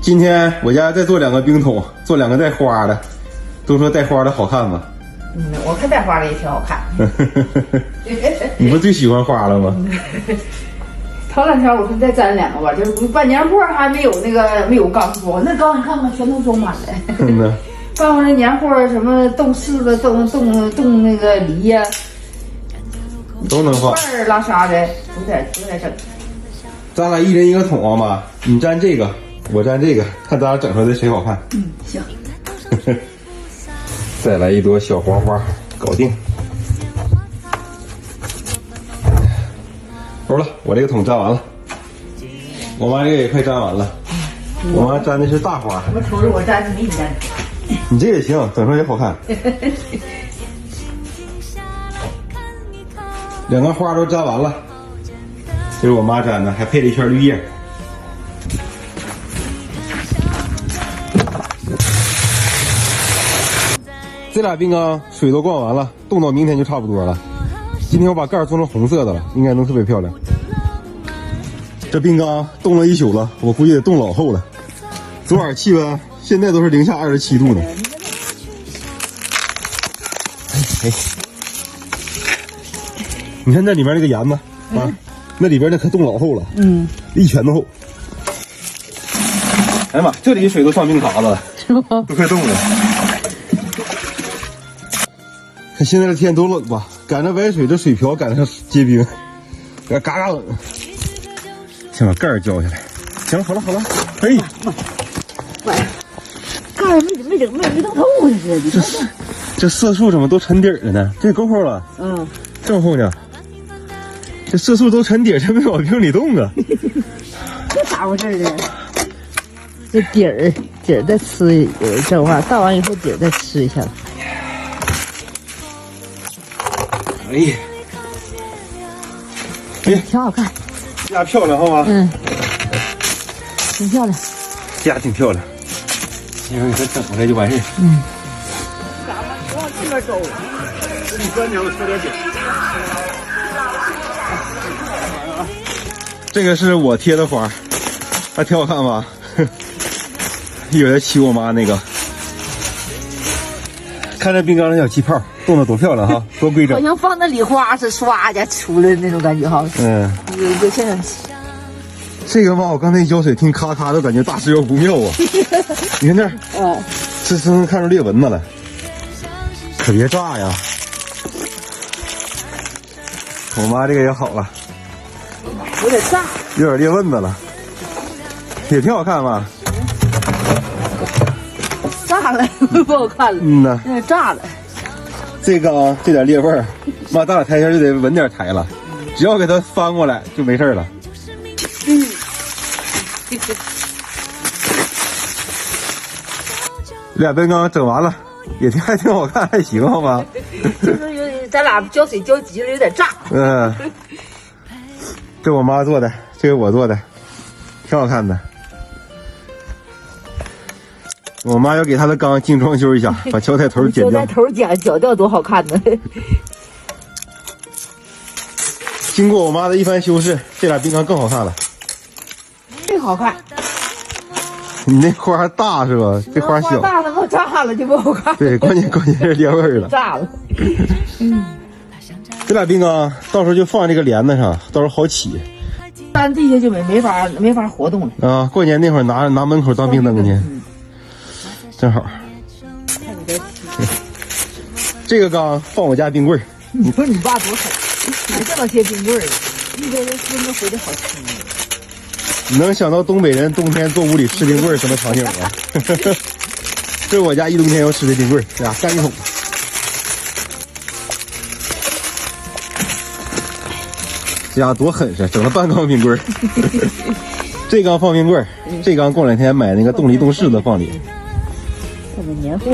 今天我家再做2个冰桶，做2个带花的，都说带花的好看吗？我看带花的也挺好看。你不最喜欢花了吗？头2天我说再粘2个吧，就是半年货还没有没有钢货，那钢你看看全都装满了。嗯呐。办完了年货什么冻柿子、冻那个梨呀、都能放。块儿拉沙的，都在整。咱俩1人1个桶啊妈，你粘这个，我粘这个，看咱俩整出来的谁好看。行。再来1朵小黄花，搞定。好了，我这个桶粘完了，我妈这个也快粘完了。我妈粘的是大花。我瞅着我粘的没你粘。你这也行，整出来也好看。2个花都粘完了，这是我妈粘的，还配了一圈绿叶。这俩冰缸水都灌完了，冻到明天就差不多了。今天我把盖做成红色的了，应该能特别漂亮。这冰缸冻了1宿了，我估计得冻老厚了。昨晚气温现在都是零下27度呢。哎，你看那里面那个盐子啊，那里边那可冻老厚了，1拳头厚。哎呀妈，这里水都上冰碴子了，是吗？都快冻了。看现在的天多冷吧，赶着崴水，这水瓢赶上结冰，嘎嘎冷。先把盖儿浇下来。行了，好了好了，哎，盖儿没弄透呢，这色素怎么都沉底儿了呢？这够厚了，这么厚呢。这色素都沉底儿，这没往冰里冻啊。这咋回事呢？这底儿再吃，整完倒完以后底儿再吃一下。哎呀，挺好看，家漂亮好吗？挺漂亮，家挺漂亮。一会儿给它整出来就完事儿。咱们往这边走，你端着我扯点紧。这个是我贴的花，还挺好看吧？一会儿再骑我妈那个。看这冰缸的小气泡，冻得多漂亮哈，多规整。好像放那礼花是唰一下出来的那种感觉哈。有现象。这个嘛，我刚才一浇水，听咔咔的感觉大事要不妙啊！你看这儿，这能看出裂纹子来，可别炸呀！我妈这个也好了，有点炸，有点裂纹子了，也挺好看吧？炸了，不好看了。呐，有点炸了。这缸这点裂纹，妈咱俩抬下就得稳点抬了，只要给它翻过来就没事了。2冰缸整完了，还挺好看，还行好吗？就是咱俩浇水浇急了，有点炸。这我妈做的，这个我做的，挺好看的。我妈要给她的缸精装修一下，把胶带头剪掉。胶带头剪掉多好看呢！经过我妈的一番修饰，这俩冰缸更好看了。这好看。你那花大是吧？这花小。大了都炸了就不好看。对，关键是裂纹了。炸了。这俩冰缸到时候就放这个帘子上，到时候好起。单地下就没法活动了。啊，过年那会儿拿门口当冰灯去，正好。这个缸放我家冰棍儿。你说你爸多狠，买这么些冰棍儿，一堆人孙子回的好吃。你能想到东北人冬天坐屋里吃冰棍什么场景吗？这是我家一冬天要吃的冰棍，呀，干一桶。这家多狠实，整了半缸冰棍。这缸放冰棍，这缸过2天买那个冻梨冻柿子放里。这个年货。